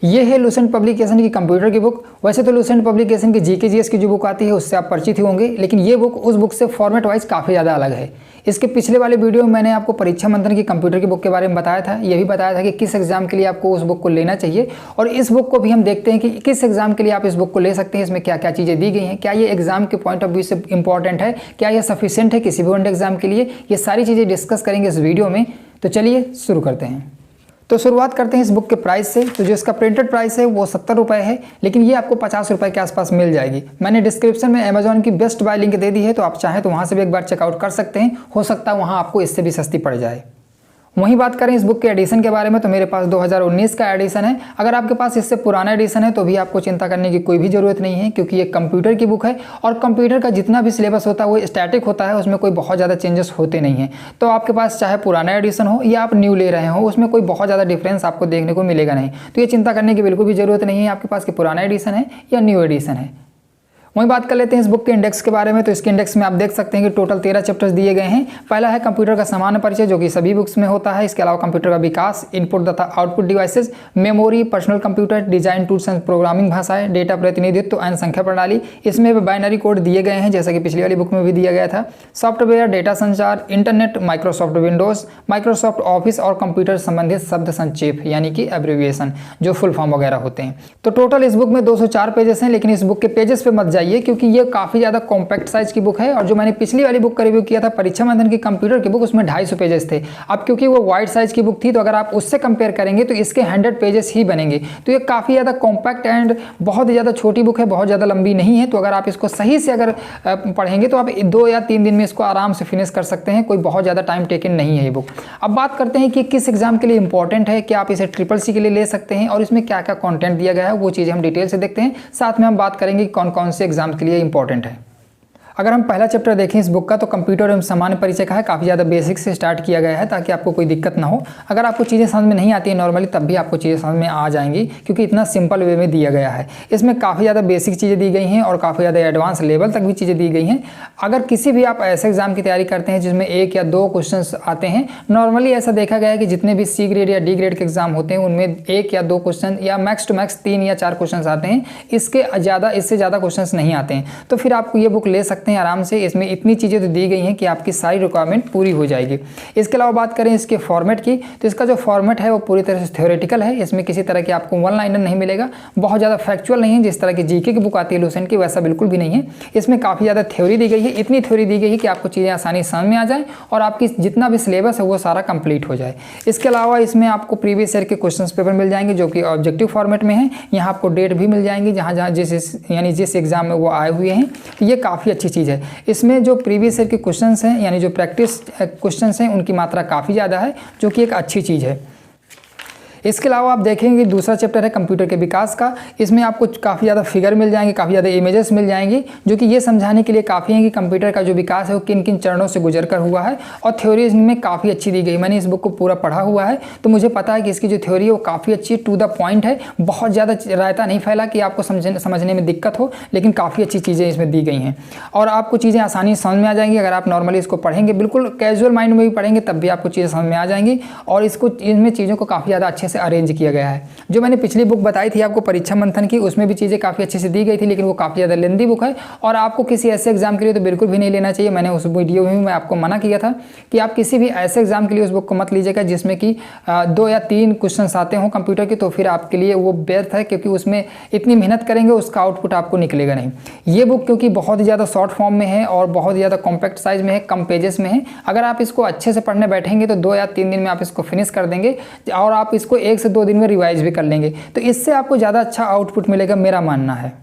ये है Lucent publication की कंप्यूटर की बुक। वैसे तो लुसेंट पब्लिकेशन की जीके जीएस की जो बुक आती है उससे आप परिचित ही होंगे, लेकिन ये बुक उस बुक से फॉर्मेट वाइज काफ़ी ज़्यादा अलग है। इसके पिछले वाले वीडियो में मैंने आपको परीक्षा मंथन की कंप्यूटर की बुक के बारे में बताया था। ये भी बताया था कि किस एग्जाम के लिए आपको उस बुक को लेना चाहिए, और इस बुक को भी हम देखते हैं कि किस एग्जाम के लिए आप इस बुक को ले सकते हैं। इसमें क्या क्या चीज़ें दी गई हैं, क्या ये एग्जाम के पॉइंट ऑफ व्यू से इंपॉर्टेंट है, क्या ये सफिशिएंट है किसी भी वन एग्जाम के लिए, ये सारी चीज़ें डिस्कस करेंगे इस वीडियो में। तो चलिए शुरू करते हैं। तो शुरुआत करते हैं इस बुक के प्राइस से। तो जो इसका प्रिंटेड प्राइस है वो 70 रुपये है, लेकिन ये आपको 50 रुपये के आसपास मिल जाएगी। मैंने डिस्क्रिप्शन में अमेजॉन की बेस्ट बाय लिंक दे दी है, तो आप चाहें तो वहाँ से भी एक बार चेकआउट कर सकते हैं। हो सकता है वहाँ आपको इससे भी सस्ती पड़ जाए। वहीं बात करें इस बुक के एडिशन के बारे में, तो मेरे पास 2019 का एडिशन है। अगर आपके पास इससे पुराना एडिशन है तो भी आपको चिंता करने की कोई भी ज़रूरत नहीं है, क्योंकि ये कंप्यूटर की बुक है और कंप्यूटर का जितना भी सिलेबस होता है वो स्टैटिक होता है, उसमें कोई बहुत ज़्यादा चेंजेस होते नहीं हैं। तो आपके पास चाहे पुराना एडिशन हो या आप न्यू ले रहे हो, उसमें कोई बहुत ज़्यादा डिफरेंस आपको देखने को मिलेगा नहीं। तो ये चिंता करने की बिल्कुल भी ज़रूरत नहीं है आपके पास कि पुराना एडिशन है या न्यू एडिशन है। वहीं बात कर लेते हैं इस बुक के इंडेक्स के बारे में। तो इसके इंडेक्स में आप देख सकते हैं कि टोटल 13 चैप्टर्स दिए गए हैं। पहला है कंप्यूटर का सामान्य परिचय, जो कि सभी बुक्स में होता है। इसके अलावा कंप्यूटर का विकास, इनपुट तथा output devices, memory, personal computer, design tools and programming भाषाएं, डेटा प्रतिनिधित्व एंड संख्या प्रणाली। इसमें भी बाइनरी कोड दिए गए हैं, जैसा कि पिछली वाली बुक में भी दिया गया था। सॉफ्टवेयर, डेटा संचार, internet, Microsoft Windows, Microsoft office और कंप्यूटर संबंधित शब्द संक्षेप यानी कि एब्रिविएशन, जो फुल फॉर्म वगैरह होते हैं। तो टोटल इस बुक में 204 पेजेस हैं, लेकिन इस बुक के पेजेस पे मत जाइए, क्योंकि ये काफ़ी ज़्यादा कॉम्पैक्ट साइज की बुक है। और जो मैंने पिछली वाली बुक का रिव्यू किया था परीक्षा मंथन की कंप्यूटर की बुक, उसमें 250 पेजेस थे। अब क्योंकि वो वाइड साइज की बुक थी, तो अगर आप उससे कंपेयर करेंगे तो इसके 100 पेजेस ही बनेंगे। तो ये काफ़ी ज़्यादा कॉम्पैक्ट एंड बहुत ही ज़्यादा छोटी बुक है, बहुत ज़्यादा लंबी नहीं है। तो अगर आप इसको सही से अगर पढ़ेंगे तो आप 2 या 3 दिन में इसको आराम से फिनिश कर सकते हैं। कोई बहुत ज़्यादा टाइम टेकन नहीं है ये बुक। अब बात करते हैं कि किस एग्जाम के लिए इंपॉर्टेंट है, क्या आप इसे CCC के लिए ले सकते हैं और इसमें क्या क्या कॉन्टेंट दिया गया है, वो चीज़ें हम डिटेल से देखते हैं। साथ में हम बात करेंगे कौन कौन से एग्जाम के लिए इंपॉर्टेंट है। अगर हम पहला चैप्टर देखें इस बुक का, तो कंप्यूटर एवं सामान्य परिचय का है। काफ़ी ज़्यादा बेसिक से स्टार्ट किया गया है ताकि आपको कोई दिक्कत ना हो। अगर आपको चीज़ें समझ में नहीं आती है नॉर्मली, तब भी आपको चीज़ें समझ में आ जाएंगी, क्योंकि इतना सिंपल वे में दिया गया है। इसमें काफ़ी ज़्यादा बेसिक चीज़ें दी गई हैं और काफ़ी ज़्यादा एडवांस लेवल तक भी चीज़ें दी गई हैं। अगर किसी भी आप ऐसे एग्जाम की तैयारी करते हैं जिसमें 1 या 2 क्वेश्चन आते हैं, नॉर्मली ऐसा देखा गया है कि जितने भी C ग्रेड या D ग्रेड के एग्जाम होते हैं उनमें 1 या 2 क्वेश्चन या मैक्स टू मैक्स 3 या 4 क्वेश्चन आते हैं। इससे ज़्यादा क्वेश्चन नहीं आते हैं। तो फिर आप ये बुक ले सकते हैं आराम से। इसमें इतनी चीज़ें तो दी गई हैं कि आपकी सारी रिक्वायरमेंट पूरी हो जाएगी। इसके अलावा बात करें इसके फॉर्मेट की, तो इसका जो फॉर्मेट है वो पूरी तरह से थ्योरेटिकल है। इसमें किसी तरह की आपको वन लाइनर नहीं मिलेगा, बहुत ज़्यादा फैक्चुअल नहीं है। जिस तरह की जीके की बुक आती है लुसेंट की, वैसा बिल्कुल भी नहीं है। इसमें काफ़ी ज़्यादा थ्योरी दी गई है। इतनी थ्योरी दी गई है कि आपको चीज़ें आसानी समझ में आ जाए और आपकी जितना भी सिलेबस है वो सारा कंप्लीट हो जाए। इसके अलावा इसमें आपको प्रीवियस ईयर के क्वेश्चन पेपर मिल जाएंगे, जो कि ऑब्जेक्टिव फॉर्मेट में है। यहाँ आपको डेट भी मिल जाएंगी जहाँ जिस एग्जाम में वो आए हुए हैं। ये काफ़ी अच्छी चीज़ है। इसमें जो प्रीवियस ईयर के क्वेश्चंस हैं, यानी जो प्रैक्टिस क्वेश्चंस हैं, उनकी मात्रा काफ़ी ज़्यादा है, जो कि एक अच्छी चीज़ है। इसके अलावा आप देखेंगे दूसरा चैप्टर है कंप्यूटर के विकास का। इसमें आपको काफ़ी ज़्यादा फिगर मिल जाएंगे, काफ़ी ज़्यादा इमेजेस मिल जाएंगी, जो कि ये समझाने के लिए काफ़ी हैं कि कंप्यूटर का जो विकास है वो किन किन चरणों से गुजर कर हुआ है। और थ्योरी इसमें काफ़ी अच्छी दी गई। मैंने इस बुक को पूरा पढ़ा हुआ है, तो मुझे पता है कि इसकी जो थ्योरी है वो काफ़ी अच्छी टू द पॉइंट है। बहुत ज़्यादा रायता नहीं फैला कि आपको समझने में दिक्कत हो, लेकिन काफ़ी अच्छी चीज़ें इसमें दी गई हैं और आपको चीज़ें आसानी समझ में आ जाएंगी। अगर आप नॉर्मली इसको पढ़ेंगे, बिल्कुल कैजुअल माइंड में भी पढ़ेंगे, तब भी आपको चीज़ें समझ में आ जाएंगी। और इनमें चीज़ों को काफ़ी ज़्यादा अच्छे से अरेंज किया गया है। जो मैंने पिछली बुक बताई थी आपको परीक्षा मंथन की, उसमें भी चीज़ें काफ़ी अच्छे से दी गई थी, लेकिन वो काफ़ी ज़्यादा लेंदी बुक है और आपको किसी ऐसे एग्जाम के लिए तो बिल्कुल भी नहीं लेना चाहिए। मैंने उस वीडियो में मैं आपको मना किया था कि आप किसी भी ऐसे एग्जाम के लिए उस बुक को मत लीजिएगा जिसमें कि 2 या 3 क्वेश्चन आते हों कंप्यूटर के। तो फिर आपके लिए वो व्यर्थ है, क्योंकि उसमें इतनी मेहनत करेंगे उसका आउटपुट आपको निकलेगा नहीं। ये बुक क्योंकि बहुत ही ज़्यादा शॉर्ट फॉर्म में है और बहुत ज़्यादा कॉम्पैक्ट साइज में है, कम पेजेस में है। अगर आप इसको अच्छे से पढ़ने बैठेंगे तो 2 या 3 दिन में आप इसको फिनिश कर देंगे और आप इसको 1 से 2 दिन में रिवाइज भी कर लेंगे। तो इससे आपको ज़्यादा अच्छा आउटपुट मिलेगा, मेरा मानना है।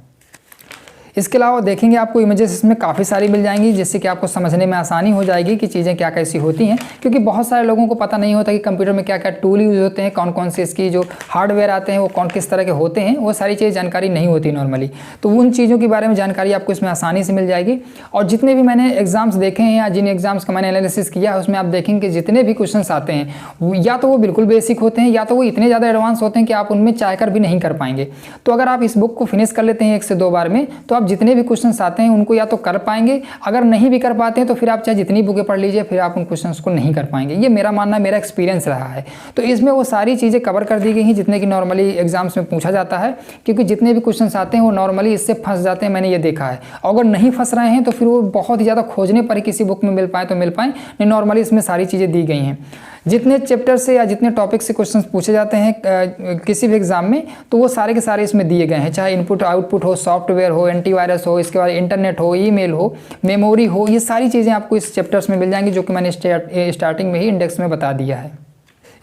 इसके अलावा देखेंगे आपको इमेजेस इसमें काफ़ी सारी मिल जाएंगी, जिससे कि आपको समझने में आसानी हो जाएगी कि चीज़ें क्या कैसी होती हैं। क्योंकि बहुत सारे लोगों को पता नहीं होता कि कंप्यूटर में क्या क्या टूल यूज़ होते हैं, कौन कौन से इसकी जो हार्डवेयर आते हैं वो कौन किस तरह के होते हैं, वो सारी चीज़ जानकारी नहीं होती नॉर्मली। तो उन चीज़ों के बारे में जानकारी आपको इसमें आसानी से मिल जाएगी। और जितने भी मैंने एग्जाम्स देखे हैं या जिन एग्जाम्स का मैंने एनालिसिस किया है, उसमें आप देखेंगे कि जितने भी क्वेश्चन आते हैं या तो वो बिल्कुल बेसिक होते हैं या तो वो इतने ज़्यादा एडवांस होते हैं कि आप उनमें चाह कर भी नहीं कर पाएंगे। तो अगर आप इस बुक को फिनिश कर लेते हैं 1 से 2 बार में, तो आप जितने भी क्वेश्चंस आते हैं उनको या तो कर पाएंगे, अगर नहीं भी कर पाते हैं तो फिर आप चाहे जितनी बुकें पढ़ लीजिए, फिर आप उन क्वेश्चंस को नहीं कर पाएंगे। ये मेरा मानना, मेरा एक्सपीरियंस रहा है। तो इसमें वो सारी चीज़ें कवर कर दी गई हैं जितने कि नॉर्मली एग्जाम्स में पूछा जाता है, क्योंकि जितने भी क्वेश्चंस आते हैं वो नॉर्मली इससे फंस जाते हैं, मैंने ये देखा है। अगर नहीं फंस रहे हैं तो फिर वो बहुत ही ज़्यादा खोजने पर ही किसी बुक में मिल पाए तो मिल पाए, नहीं नॉर्मली इसमें सारी चीज़ें दी गई हैं। जितने चैप्टर से या जितने टॉपिक से क्वेश्चंस पूछे जाते हैं किसी भी एग्जाम में, तो वो सारे के सारे इसमें दिए गए हैं, चाहे इनपुट आउटपुट हो, सॉफ्टवेयर हो, एंटीवायरस हो, इसके बाद इंटरनेट हो, ईमेल हो, मेमोरी हो, ये सारी चीज़ें आपको इस चैप्टर्स में मिल जाएंगी, जो कि मैंने स्टार्टिंग में ही इंडेक्स में बता दिया है।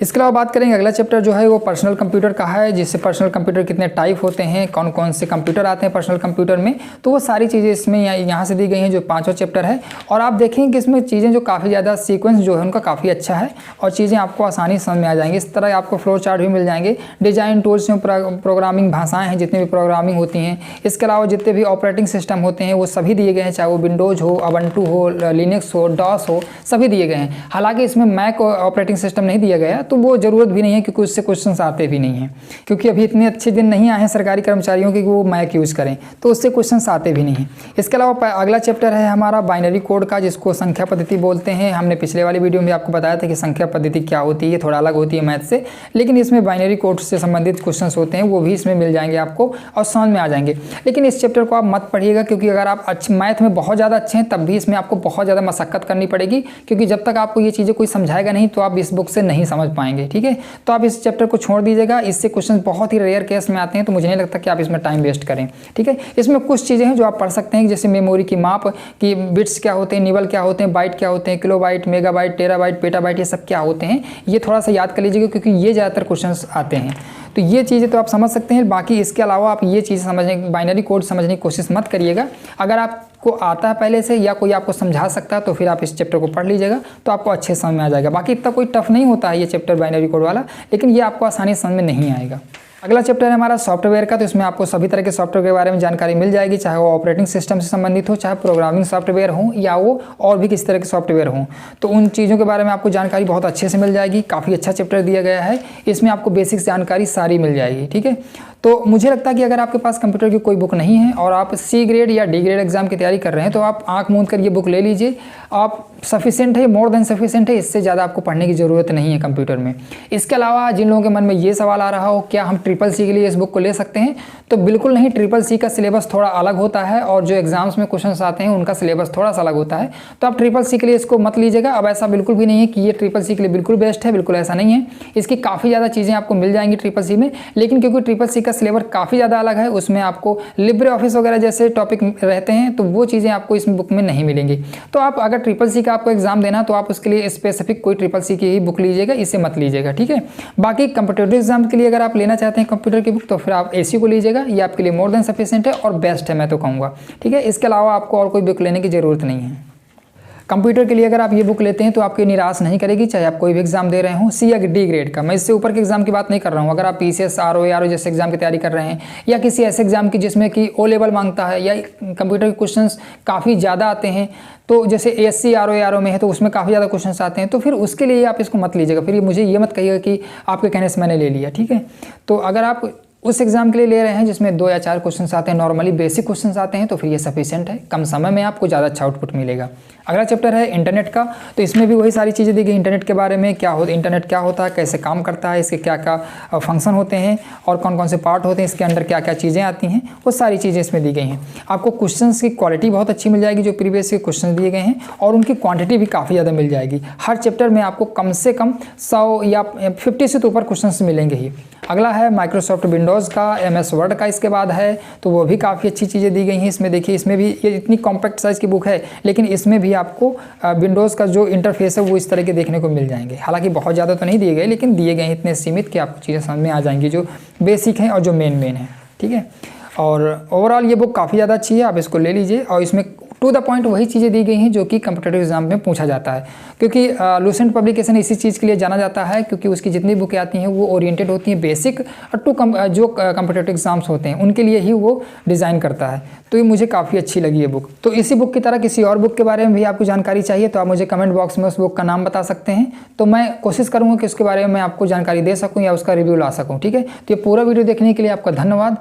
इसके अलावा बात करेंगे, अगला चैप्टर जो है वो पर्सनल कंप्यूटर का है, जिससे पर्सनल कंप्यूटर कितने टाइप होते हैं, कौन कौन से कंप्यूटर आते हैं पर्सनल कंप्यूटर में, तो वो सारी चीज़ें इसमें यहाँ से दी गई हैं, जो 5वां चैप्टर है। और आप देखेंगे कि इसमें चीज़ें जो काफ़ी ज़्यादा सीक्वेंस जो है उनका काफ़ी अच्छा है और चीज़ें आपको आसानी समझ में आ जाएंगी। इस तरह आपको फ्लो चार्ट भी मिल जाएंगे, डिजाइन टूल्स में प्रोग्रामिंग भाषाएँ हैं, जितनी भी प्रोग्रामिंग होती हैं, इसके अलावा जितने भी ऑपरेटिंग सिस्टम होते हैं वो सभी दिए गए हैं, चाहे वो विंडोज़ हो, अबंटू हो, लिनक्स हो, डॉस हो, सभी दिए गए हैं। हालांकि इसमें मैक ऑपरेटिंग सिस्टम नहीं दिया गया, तो वो ज़रूरत भी नहीं है क्योंकि उससे क्वेश्चंस आते भी नहीं हैं, क्योंकि अभी इतने अच्छे दिन नहीं आए हैं सरकारी कर्मचारियों के कि वो मैक यूज़ करें, तो उससे क्वेश्चंस आते भी नहीं हैं। इसके अलावा अगला चैप्टर है हमारा बाइनरी कोड का, जिसको संख्या पद्धति बोलते हैं। हमने पिछले वाली वीडियो में आपको बताया था कि संख्या पद्धति क्या होती है, थोड़ा अलग होती है मैथ से, लेकिन इसमें बाइनरी कोड से संबंधित क्वेश्चन होते हैं, वो भी इसमें मिल जाएंगे आपको और समझ में आ जाएंगे। लेकिन इस चैप्टर को आप मत पढ़िएगा, क्योंकि अगर आप मैथ में बहुत ज़्यादा अच्छे हैं तब भी इसमें आपको बहुत ज़्यादा मशक्कत करनी पड़ेगी, क्योंकि जब तक आपको ये चीज़ें कोई समझाएगा नहीं तो आप इस बुक से नहीं समझ पाएंगे। ठीक है, तो आप इस चैप्टर को छोड़ दीजिएगा, इससे क्वेश्चन बहुत ही रेयर केस में आते हैं, तो मुझे नहीं लगता कि आप इसमें टाइम वेस्ट करें। ठीक है, इसमें कुछ चीज़ें हैं जो आप पढ़ सकते हैं, जैसे मेमोरी की माप की बिट्स क्या होते हैं, निबल क्या होते हैं, बाइट क्या होते हैं, किलोबाइट, मेगाबाइट, टेराबाइट, पेटाबाइट, ये सब क्या होते हैं, ये थोड़ा सा याद कर लीजिएगा, क्योंकि ये ज़्यादातर क्वेश्चन आते हैं। तो ये चीज़ें तो आप समझ सकते हैं। बाकी इसके अलावा आप ये चीज़ समझने, बाइनरी कोड समझने की कोशिश मत करिएगा। अगर आपको आता है पहले से या कोई आपको समझा सकता है तो फिर आप इस चैप्टर को पढ़ लीजिएगा, तो आपको अच्छे समझ में आ जाएगा। बाकी इतना कोई टफ नहीं होता है ये चैप्टर बाइनरी कोड वाला, लेकिन ये आपको आसानी से समझ में नहीं आएगा। अगला चैप्टर है हमारा सॉफ्टवेयर का, तो इसमें आपको सभी तरह के सॉफ्टवेयर के बारे में जानकारी मिल जाएगी, चाहे वो ऑपरेटिंग सिस्टम से संबंधित हो, चाहे प्रोग्रामिंग सॉफ्टवेयर हो, या वो और भी किसी तरह के सॉफ्टवेयर हों, तो उन चीज़ों के बारे में आपको जानकारी बहुत अच्छे से मिल जाएगी। काफ़ी अच्छा चैप्टर दिया गया है, इसमें आपको बेसिक जानकारी सारी मिल जाएगी। ठीक है, तो मुझे लगता है कि अगर आपके पास कंप्यूटर की कोई बुक नहीं है और आप सी ग्रेड या डी ग्रेड एग्जाम की तैयारी कर रहे हैं, तो आप आंख मूंद कर ये बुक ले लीजिए। आप सफिशिएंट है, मोर देन सफिशिएंट है, इससे ज़्यादा आपको पढ़ने की ज़रूरत नहीं है कंप्यूटर में। इसके अलावा जिन लोगों के मन में ये सवाल आ रहा हो क्या हम CCC के लिए इस बुक को ले सकते हैं, तो बिल्कुल नहीं। CCC का सिलेबस थोड़ा अलग होता है और जो एग्जाम्स में क्वेश्चन आते हैं उनका सिलेबस थोड़ा सा अलग होता है, तो आप CCC के लिए इसको मत लीजिएगा। अब ऐसा बिल्कुल भी नहीं है कि ये CCC के लिए बिल्कुल बेस्ट है, बिल्कुल ऐसा नहीं है। इसकी काफ़ी ज़्यादा चीज़ें आपको मिल जाएंगी CCC में, लेकिन क्योंकि CCC का सिलेबस काफ़ी ज़्यादा अलग है, उसमें आपको लिब्रे ऑफिस वगैरह जैसे टॉपिक रहते हैं, तो वो चीज़ें आपको इस बुक में नहीं मिलेंगी। तो आप अगर CCC का आपको एग्जाम देना तो आप उसके लिए स्पेसिफिक कोई CCC की ही बुक लीजिएगा, इसे मत लीजिएगा। ठीक है, बाकी कंपटीटिव एग्जाम के लिए अगर आप लेना चाहते हैं कंप्यूटर की बुक, तो फिर आप AC को लीजिएगा, ये आपके लिए मोर देन सफिशिएंट है और बेस्ट है मैं तो कहूँगा। ठीक है, इसके अलावा आपको और कोई बुक लेने की ज़रूरत नहीं है। कंप्यूटर के लिए अगर आप ये बुक लेते हैं तो आपकी निराश नहीं करेगी, चाहे आप कोई भी एग्जाम दे रहे हो, C या D ग्रेड का। मैं इससे ऊपर के एग्जाम की बात नहीं कर रहा हूँ। अगर आप PCS RO जैसे एग्जाम की तैयारी कर रहे हैं, या किसी ऐसे एग्जाम की जिसमें कि O लेवल मांगता है, या कंप्यूटर के क्वेश्चंस काफ़ी ज़्यादा आते हैं, तो जैसे ASC RO में है तो उसमें काफ़ी ज़्यादा क्वेश्चंस आते हैं, तो फिर उसके लिए आप इसको मत लीजिएगा। फिर ये मुझे ये मत कहिएगा कि आपके कहने से मैंने ले लिया। ठीक है, तो अगर आप उस एग्जाम के लिए ले रहे हैं जिसमें 2 या 4 क्वेश्चंस आते हैं, नॉर्मली बेसिक क्वेश्चंस आते हैं, तो फिर ये सफिशिएंट है, कम समय में आपको ज़्यादा अच्छा आउटपुट मिलेगा। अगला चैप्टर है इंटरनेट का, तो इसमें भी वही सारी चीज़ें दी गई इंटरनेट के बारे में, इंटरनेट क्या होता है, कैसे काम करता है, इसके क्या क्या फंक्शन होते हैं और कौन कौन से पार्ट होते हैं, इसके अंदर क्या क्या चीज़ें आती हैं, वो सारी चीज़ें इसमें दी गई हैं। आपको क्वेश्चंस की क्वालिटी बहुत अच्छी मिल जाएगी, जो प्रीवियस के क्वेश्चन दिए गए हैं, और उनकी क्वांटिटी भी काफ़ी ज़्यादा मिल जाएगी। हर चैप्टर में आपको कम से कम 100 या 50 से तो ऊपर क्वेश्चन मिलेंगे ही। अगला है माइक्रोसॉफ्ट विंडोज़ का, MS वर्ड का इसके बाद है, तो वो भी काफ़ी अच्छी चीज़ें दी गई हैं इसमें। देखिए इसमें भी ये इतनी कॉम्पैक्ट साइज़ की बुक है, लेकिन इसमें भी आपको विंडोज़ का जो इंटरफेस है वो इस तरह के देखने को मिल जाएंगे। हालांकि बहुत ज़्यादा तो नहीं दिए गए, लेकिन दिए गए इतने सीमित कि आपको चीज़ें समझ में आ जाएंगी जो बेसिक हैं और जो मेन है। ठीक है, और ओवरऑल ये बुक काफ़ी ज़्यादा अच्छी है, आप इसको ले लीजिए। और इसमें टू द पॉइंट वही चीज़ें दी गई हैं जो कि कंपटीटिव एग्जाम में पूछा जाता है, क्योंकि लूसेंट पब्लिकेशन इसी चीज़ के लिए जाना जाता है, क्योंकि उसकी जितनी बुकें आती हैं वो ओरिएंटेड होती हैं बेसिक और जो कंपटीटिव एग्जाम्स होते हैं उनके लिए ही वो डिज़ाइन करता है। तो ये मुझे काफ़ी अच्छी लगी ये बुक। तो इसी बुक की तरह किसी और बुक के बारे में भी आपको जानकारी चाहिए तो आप मुझे कमेंट बॉक्स में उस बुक का नाम बता सकते हैं, तो मैं कोशिश करूँगा कि उसके बारे में मैं आपको जानकारी दे सकूँ या उसका रिव्यू ला सकूँ। ठीक है, तो ये पूरा वीडियो देखने के लिए आपका धन्यवाद।